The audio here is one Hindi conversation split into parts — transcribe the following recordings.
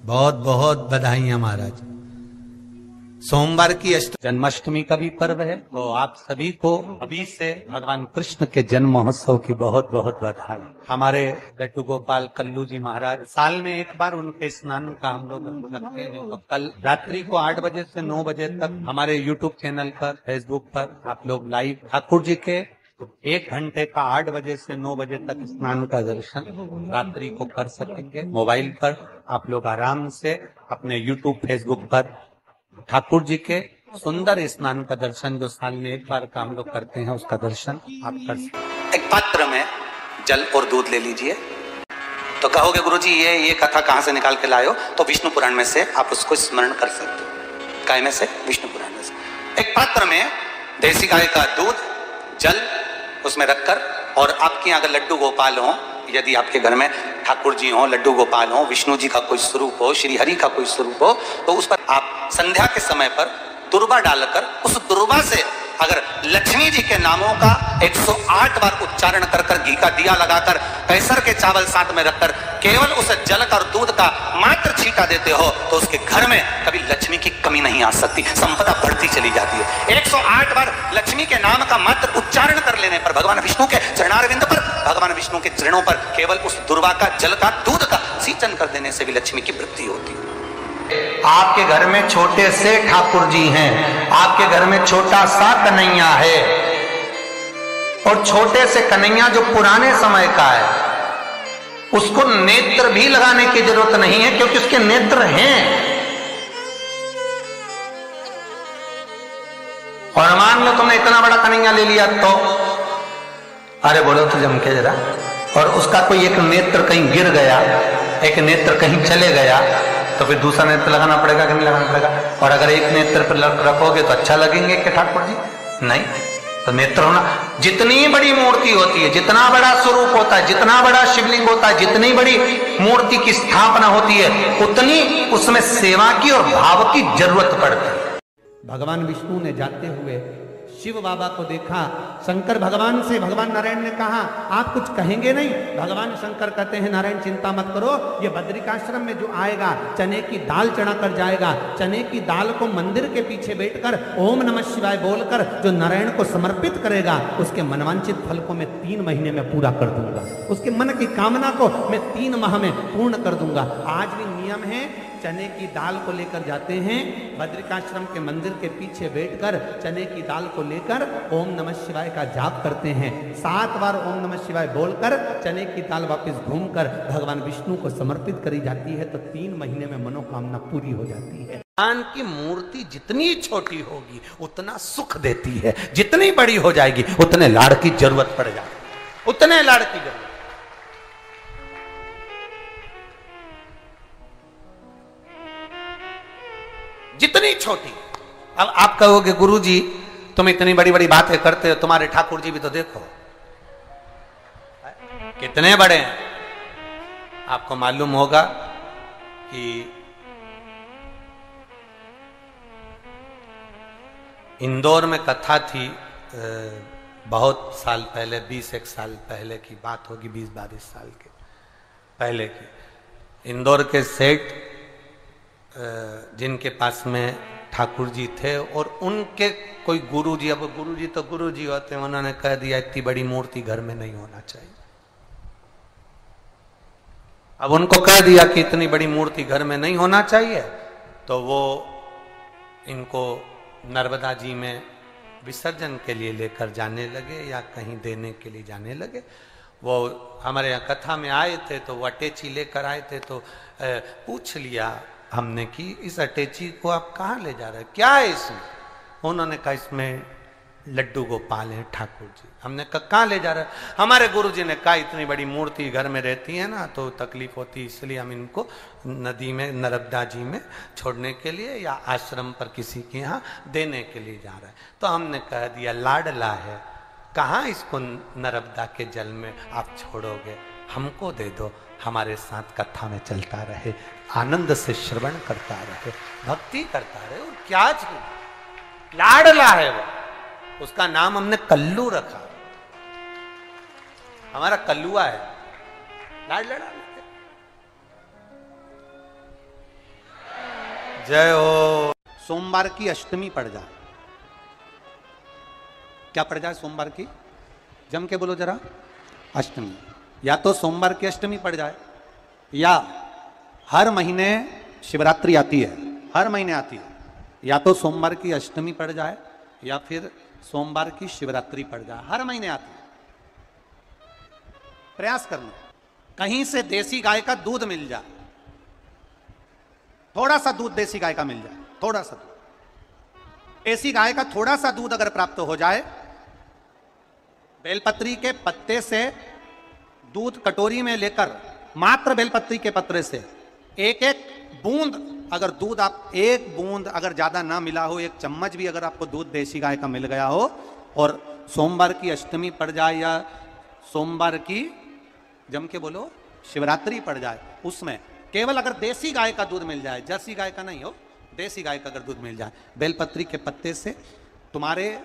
बहुत बहुत बधाइयां महाराज। सोमवार की जन्माष्टमी का भी पर्व है, तो आप सभी को अभी से भगवान कृष्ण के जन्म महोत्सव की बहुत बहुत बधाई। हमारे लड्डू गोपाल कल्लू जी महाराज साल में एक बार उनके स्नान का हम लोग रखते हैं। तो कल रात्रि को 8 बजे से 9 बजे तक हमारे यूट्यूब चैनल पर, फेसबुक पर आप लोग लाइव ठाकुर जी के 1 घंटे का 8 बजे से 9 बजे तक स्नान का दर्शन रात्रि को कर सकेंगे। मोबाइल पर आप लोग आराम से अपने यूट्यूब फेसबुक पर ठाकुर जी के सुंदर स्नान का दर्शन, जो साल में एक बार का हम लोग करते हैं, उसका दर्शन आप कर सकते। एक पात्र में जल और दूध ले लीजिए। तो कहोगे गुरुजी ये कथा कहां से निकाल के लाए हो? तो विष्णु पुराण में से आप उसको स्मरण कर सकते हो। काय में से? विष्णु पुराण में से। एक पात्र में देसी गाय का दूध, जल उसमें रखकर, और आपके यहाँ अगर लड्डू गोपाल हो, यदि आपके घर में ठाकुर जी हो, लड्डू गोपाल हो, विष्णु जी का कोई स्वरूप हो, श्री हरि का कोई स्वरूप हो, तो उस पर आप संध्या के समय पर दुर्वा डालकर उस दुर्वा से अगर लक्ष्मी जी के नामों का 108 बार उच्चारण कर कर घी का दिया लगाकर कैसर के चावल साथ में रखकर केवल उस जल का और दूध का मात्र छींटा देते हो, तो उसके घर में कभी लक्ष्मी की कमी नहीं आ सकती, संपदा बढ़ती चली जाती है। 108 बार लक्ष्मी के नाम का मात्र उच्चारण कर लेने पर भगवान विष्णु के चरणारविंद पर, भगवान विष्णु के चरणों पर केवल उस दुर्वा का, जल का, दूध का सिंचन कर देने से भी लक्ष्मी की वृद्धि होती है। आपके घर में छोटे से ठाकुर जी हैं, आपके घर में छोटा सा कन्हैया है, और छोटे से कन्हैया जो पुराने समय का है, उसको नेत्र भी लगाने की जरूरत नहीं है, क्योंकि उसके नेत्र हैं। और मान लो तुमने इतना बड़ा कन्हैया ले लिया, तो अरे बोलो तो जम के जरा, और उसका कोई एक नेत्र कहीं गिर गया, एक नेत्र कहीं चले गया, तो फिर दूसरा नेत्र लगाना पड़ेगा कि नहीं लगाना पड़ेगा? और अगर एक नेत्र पर रखोगे तो अच्छा लगेंगे कि ठाकुर जी? नहीं। तो नेत्र होना, जितनी बड़ी मूर्ति होती है, जितना बड़ा स्वरूप होता है, जितना बड़ा शिवलिंग होता है, जितनी बड़ी मूर्ति की स्थापना होती है, उतनी उसमें सेवा की और भाव की जरूरत पड़ती है। भगवान विष्णु ने जाते हुए शिव बाबा को देखा। शंकर भगवान से, भगवान नारायण ने कहा आप कुछ कहेंगे नहीं? भगवान शंकर कहते हैं नारायण चिंता मत करो, ये बद्रिकाश्रम में जो आएगा चने की दाल चढ़ा कर जाएगा, चने की दाल को मंदिर के पीछे बैठकर ओम नमः शिवाय बोलकर जो नारायण को समर्पित करेगा, उसके मनवांचित फल को मैं 3 महीने में पूरा कर दूंगा, उसके मन की कामना को मैं 3 माह में पूर्ण कर दूंगा। आज भी नियम है, चने की दाल को लेकर जाते हैं, बद्रिकाश्रम के मंदिर के पीछे बैठकर चने की दाल को लेकर ओम नमः शिवाय का जाप करते हैं। 7 बार ओम नमः शिवाय बोलकर चने की दाल वापस घूमकर भगवान विष्णु को समर्पित करी जाती है, तो 3 महीने में मनोकामना पूरी हो जाती है। भगवान की मूर्ति जितनी छोटी होगी उतना सुख देती है, जितनी बड़ी हो जाएगी उतने लाड़ की जरूरत पड़ जाएगी, उतने लाड़ की जरूरत। जितनी छोटी। अब आप कहोगे गुरुजी तुम इतनी बड़ी बड़ी बातें करते हो, तुम्हारे ठाकुर जी भी तो देखो कितने बड़े हैं। आपको मालूम होगा कि इंदौर में कथा थी, बहुत साल पहले, 20-1 साल पहले की बात होगी, 20-22 साल के पहले की। इंदौर के सेठ जिनके पास में ठाकुर जी थे, और उनके कोई गुरुजी, अब गुरुजी तो गुरुजी होते हैं, उन्होंने कह दिया इतनी बड़ी मूर्ति घर में नहीं होना चाहिए। अब उनको कह दिया कि इतनी बड़ी मूर्ति घर में नहीं होना चाहिए, तो वो इनको नर्मदा जी में विसर्जन के लिए लेकर जाने लगे या कहीं देने के लिए जाने लगे। वो हमारे यहाँ कथा में आए थे, तो वो अटैची लेकर आए थे, तो पूछ लिया हमने कि इस अटैची को आप कहाँ ले जा रहे हैं, क्या है इसमें? उन्होंने कहा इसमें लड्डू गोपाल हैं ठाकुर जी। हमने कहा कहाँ ले जा रहे हैं? हमारे गुरुजी ने कहा इतनी बड़ी मूर्ति घर में रहती है ना, तो तकलीफ होती है, इसलिए हम इनको नदी में, नर्मदा जी में छोड़ने के लिए या आश्रम पर किसी के यहाँ देने के लिए जा रहे हैं। तो हमने कह दिया लाडला है, कहाँ इसको नर्मदा के जल में आप छोड़ोगे, हमको दे दो, हमारे साथ कथा में चलता रहे, आनंद से श्रवण करता रहे, भक्ति करता रहे। और क्या लाडला है वो, उसका नाम हमने कल्लू रखा, हमारा कल्लुआ है, लाडला। जय हो। सोमवार की अष्टमी पड़ जाए, क्या पड़ जाए सोमवार की? जम के बोलो जरा, अष्टमी। या तो सोमवार की अष्टमी पड़ जाए, या हर महीने शिवरात्रि आती है, हर महीने आती है, या तो सोमवार की अष्टमी पड़ जाए या फिर सोमवार की शिवरात्रि पड़ जाए, हर महीने आती है। प्रयास करना कहीं से देसी गाय का दूध मिल जाए, थोड़ा सा दूध देसी गाय का मिल जाए, थोड़ा सा दूध देसी गाय का, थोड़ा सा दूध अगर प्राप्त हो जाए, बेलपत्री के पत्ते से दूध कटोरी में लेकर, मात्र बेलपत्री के पत्ते से एक एक बूंद अगर दूध, आप एक बूंद अगर ज्यादा ना मिला हो, एक चम्मच भी अगर आपको दूध देसी गाय का मिल गया हो, और सोमवार की अष्टमी पड़ जाए या सोमवार की, जम के बोलो, शिवरात्रि पड़ जाए, उसमें केवल अगर देसी गाय का दूध मिल जाए, जर्सी गाय का नहीं हो, देसी गाय का अगर दूध मिल जाए, बेलपत्री के पत्ते से, तुम्हारे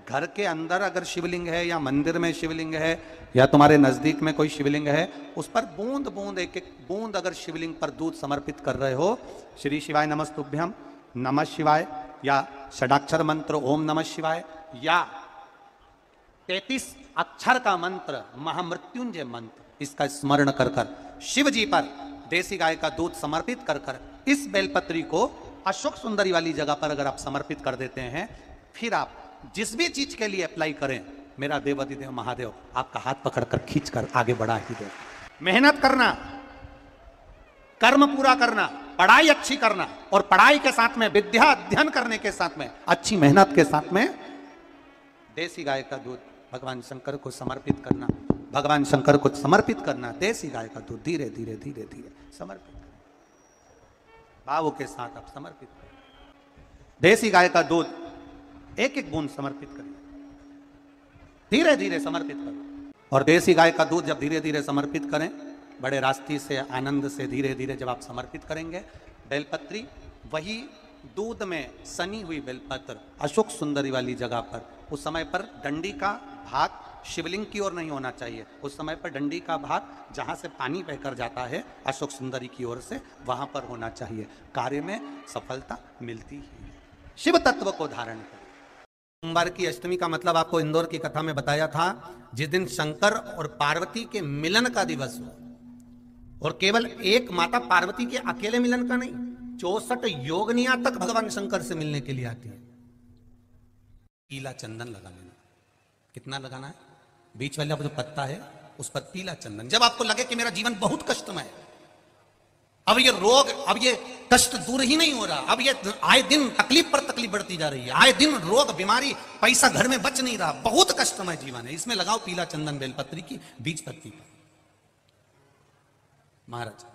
घर के अंदर अगर शिवलिंग है या मंदिर में शिवलिंग है या तुम्हारे नजदीक में कोई शिवलिंग है, उस पर बूंद बूंद, एक एक बूंद अगर शिवलिंग पर दूध समर्पित कर रहे हो, श्री शिवाय नमस्तुभ्यम, नमः शिवाय, या षडाक्षर मंत्र ओम नमः शिवाय, या 33 अक्षर का मंत्र महामृत्युंजय मंत्र, इसका स्मरण कर कर शिव जी पर देसी गाय का दूध समर्पित कर कर इस बेलपत्री को अशोक सुंदरी वाली जगह पर अगर आप समर्पित कर देते हैं, फिर आप जिस भी चीज के लिए अप्लाई करें, मेरा देवाधिदेव महादेव आपका हाथ पकड़कर खींचकर आगे बढ़ा ही दे। मेहनत करना, कर्म पूरा करना, पढ़ाई अच्छी करना, और पढ़ाई के साथ में विद्या अध्ययन करने के साथ में अच्छी मेहनत के साथ में देसी गाय का दूध भगवान शंकर को समर्पित करना, भगवान शंकर को समर्पित करना, देसी गाय का दूध धीरे धीरे धीरे धीरे समर्पित करना, भावों के साथ आप समर्पित करें। देसी गाय का दूध एक एक बूंद समर्पित करिए, धीरे धीरे समर्पित करो। और देसी गाय का दूध जब धीरे धीरे समर्पित करें, बड़े रास्ते से, आनंद से धीरे धीरे जब आप समर्पित करेंगे, बेलपत्री, वही दूध में सनी हुई बेलपत्र अशोक सुंदरी वाली जगह पर, उस समय पर डंडी का भाग शिवलिंग की ओर नहीं होना चाहिए, उस समय पर डंडी का भाग जहां से पानी बहकर जाता है अशोक सुंदरी की ओर से, वहां पर होना चाहिए। कार्य में सफलता मिलती है। शिव तत्व को धारण कर। सोमवार की अष्टमी का मतलब आपको इंदौर की कथा में बताया था, जिस दिन शंकर और पार्वती के मिलन का दिवस हो, और केवल एक माता पार्वती के अकेले मिलन का नहीं, 64 योगनिया तक भगवान शंकर से मिलने के लिए आती है। पीला चंदन लगा लेना। कितना लगाना है? बीच वाला जो पत्ता है उस पर पीला चंदन। जब आपको लगे कि मेरा जीवन बहुत कष्टमय है, अब ये रोग, अब ये कष्ट दूर ही नहीं हो रहा, अब ये आए दिन तकलीफ पर तकलीफ बढ़ती जा रही है, आए दिन रोग, बीमारी, पैसा घर में बच नहीं रहा, बहुत कष्टमय जीवन है, इसमें लगाओ पीला चंदन बेलपत्री की बीज पत्ती पर। महाराज,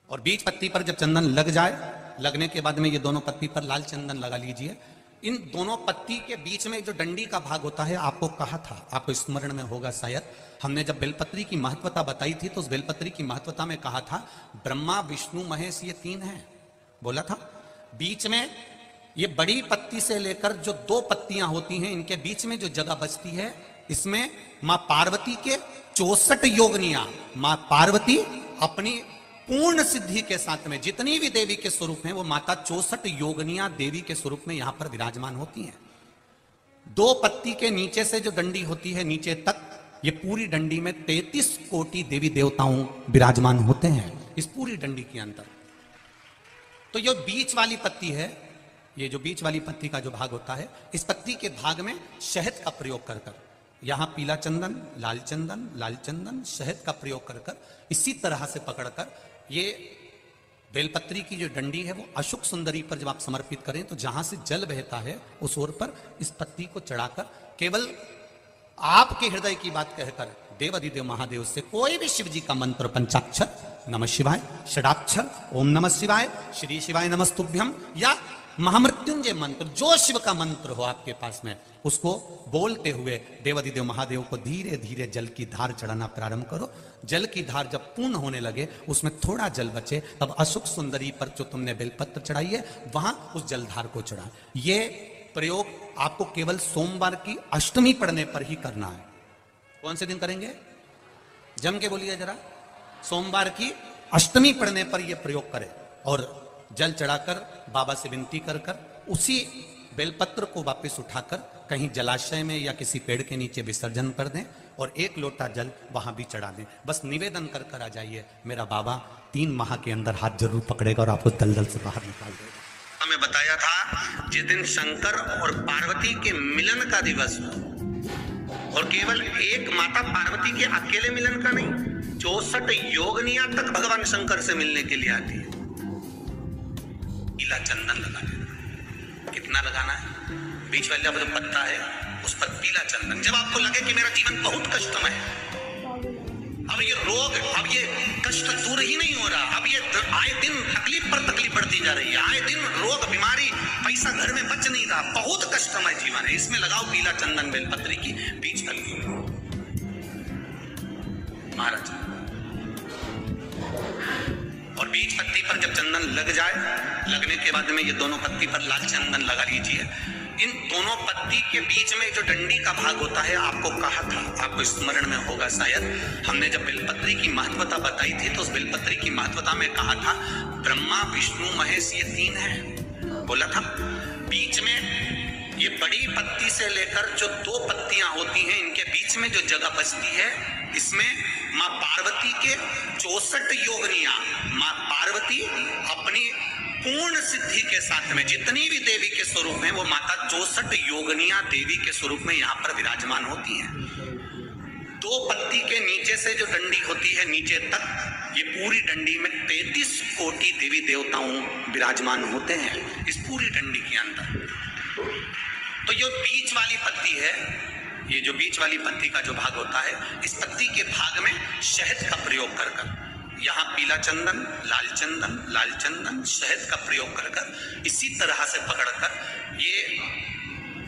और बीज पत्ती पर जब चंदन लग जाए, लगने के बाद में ये दोनों पत्ती पर लाल चंदन लगा लीजिए। इन दोनों पत्ती के बीच में जो डंडी का भाग होता है, आपको कहा था, आपको स्मरण में होगा शायद, हमने जब बेलपत्री की महत्वता बताई थी तो उस बेलपत्री की महत्वता में कहा था ब्रह्मा विष्णु महेश ये 3 हैं, बोला था। बीच में ये बड़ी पत्ती से लेकर जो 2 पत्तियां होती हैं, इनके बीच में जो जगह बचती है, इसमें मां पार्वती के 64 योगनियां, मां पार्वती अपनी पूर्ण सिद्धि के साथ में जितनी भी देवी के स्वरूप हैं, वो माता 64 योगनियां देवी के स्वरूप में यहां पर विराजमान होती हैं। 2 पत्ती के नीचे से जो डंडी होती है नीचे तक, ये पूरी डंडी में 33 कोटि देवी देवताओं विराजमान होते हैं इस पूरी डंडी के अंदर। तो ये बीच वाली पत्ती है, ये जो बीच वाली पत्ती का जो भाग होता है, इस पत्ती के भाग में शहद का प्रयोग कर कर, यहां पीला चंदन, लाल चंदन, शहद का प्रयोग कर कर, इसी तरह से पकड़कर ये बेलपत्री की जो डंडी है वो अशोक सुंदरी पर जब आप समर्पित करें, तो जहां से जल बहता है उस ओर पर इस पत्ती को चढ़ाकर केवल आपके हृदय की बात कहकर देवाधिदेव महादेव से कोई भी शिव जी का मंत्र, पंचाक्षर नमः शिवाय, षडाक्षर ओम नमः शिवाय, श्री शिवाय नमस्तुभ्यम, या महामृत्युंजय मंत्र, जो शिव का मंत्र हो आपके पास में, उसको बोलते हुए देवाधिदेव महादेव को धीरे धीरे जल की धार चढ़ाना प्रारंभ करो। जल की धार जब पूर्ण होने लगे, उसमें थोड़ा जल बचे, तब अशोक सुंदरी पर जो तुमने बेलपत्र चढ़ाई है, वहां उस जलधार को चढ़ा। ये प्रयोग आपको केवल सोमवार की अष्टमी पढ़ने पर ही करना है। कौन से दिन करेंगे? जम के बोलिए जरा। सोमवार की अष्टमी पढ़ने पर यह प्रयोग करें। और जल चढ़ाकर बाबा से विनती कर उसी बेलपत्र को वापस उठाकर कहीं जलाशय में या किसी पेड़ के नीचे विसर्जन कर दें और 1 लोटा जल वहां भी चढ़ा दें। बस निवेदन कर आ जाइए, मेरा बाबा 3 माह के अंदर हाथ जरूर पकड़ेगा और आपको दलदल से बाहर निकाल देगा। हमें बताया था जिस दिन शंकर और पार्वती के मिलन का दिवस हो, और केवल एक माता पार्वती के अकेले मिलन का नहीं, 64 योगनियां तक भगवान शंकर से मिलने के लिए आती है। पीला चंदन लगा देना। कितना लगाना है? बीच वाला जो पत्ता है उस पर पीला चंदन। जब आपको लगे कि मेरा जीवन बहुत कष्टमय है, अब ये रोग, अब ये कष्ट दूर ही नहीं हो रहा, अब ये आए दिन तकलीफ पर तकलीफ बढ़ती जा रही है, आए दिन रोग बीमारी, पैसा घर में बच नहीं रहा, बहुत कष्टमय जीवन है, इसमें लगाओ पीला चंदन बेलपत्री की बीच तलवी महाराज। और बीच पत्ती पर जब चंदन लग जाए, लगने के बाद में ये दोनों पत्ती पर लाल चंदन लगा लीजिए। इन दोनों पत्ती के बीच में जो डंडी का भाग होता है, आपको कहा था, आपको स्मरण में होगा शायद, हमने जब बेलपत्री की महत्वता बताई थी तो उस बेलपत्री की महत्वता में कहा था ब्रह्मा विष्णु महेश ये 3 है, बोला था। बीच में ये बड़ी पत्ती से लेकर जो 2 पत्तियां होती हैं, इनके बीच में जो जगह बचती है, इसमें माँ पार्वती के 64 योगनियां, माँ पार्वती अपनी पूर्ण सिद्धि के साथ में जितनी भी देवी के स्वरूप में, वो माता 64 योगनियां देवी के स्वरूप में यहाँ पर विराजमान होती हैं। 2 पत्ती के नीचे से जो डंडी होती है नीचे तक, ये पूरी डंडी में 33 कोटि देवी देवताओं विराजमान होते हैं इस पूरी डंडी के अंदर। तो ये बीच वाली पत्ती है, ये जो बीच वाली पत्ती का जो भाग होता है, इस पत्ती के भाग में शहद का प्रयोग कर यहाँ पीला चंदन, लाल चंदन, शहद का प्रयोग कर इसी तरह से पकड़कर ये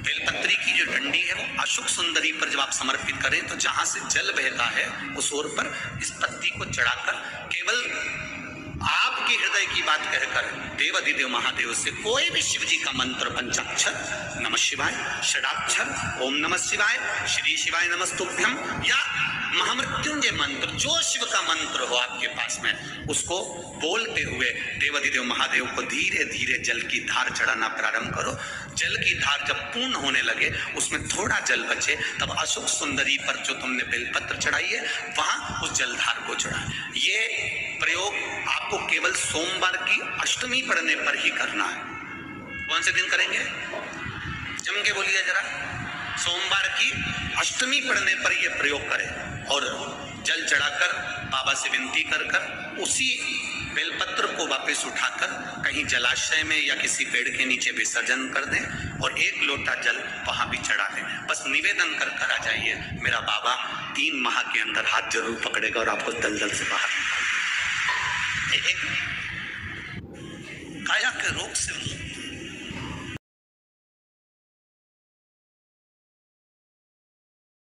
बेलपत्री की जो डंडी है वो अशुक सुंदरी पर जब आप समर्पित करें तो जहां से जल बहता है उस ओर पर इस पत्ती को चढ़ाकर केवल आपके हृदय की बात कहकर देवाधिदेव महादेव से कोई भी शिव जी का मंत्र, पंचाक्षर, नमः शिवाय, षडाक्षर, ओम नमः शिवाय, श्री शिवाय नमस्तुभ्यम, या महामृत्युंजय मंत्र, जो शिव का मंत्र हो आपके पास में, उसको बोलते हुए देवाधिदेव महादेव को धीरे धीरे जल की धार चढ़ाना प्रारंभ करो। जल की धार जब पूर्ण होने लगे, उसमें थोड़ा जल बचे, तब अशोक सुंदरी पर जो तुमने बेलपत्र चढ़ाई है वहां उस जलधार को चढ़ाए। ये प्रयोग आपको केवल सोमवार की अष्टमी पढ़ने पर ही करना है। कौन से दिन करेंगे? जम के बोलिए जरा। सोमवार की अष्टमी पढ़ने पर यह प्रयोग करें और जल चढ़ाकर बाबा से विनती कर उसी बेलपत्र को वापस उठाकर कहीं जलाशय में या किसी पेड़ के नीचे विसर्जन कर दें और 1 लोटा जल वहां भी चढ़ा दें। बस निवेदन कर आ जाइए, मेरा बाबा 3 माह के अंदर हाथ जरूर पकड़ेगा और आपको दलदल से बाहर। एक काया के रोग से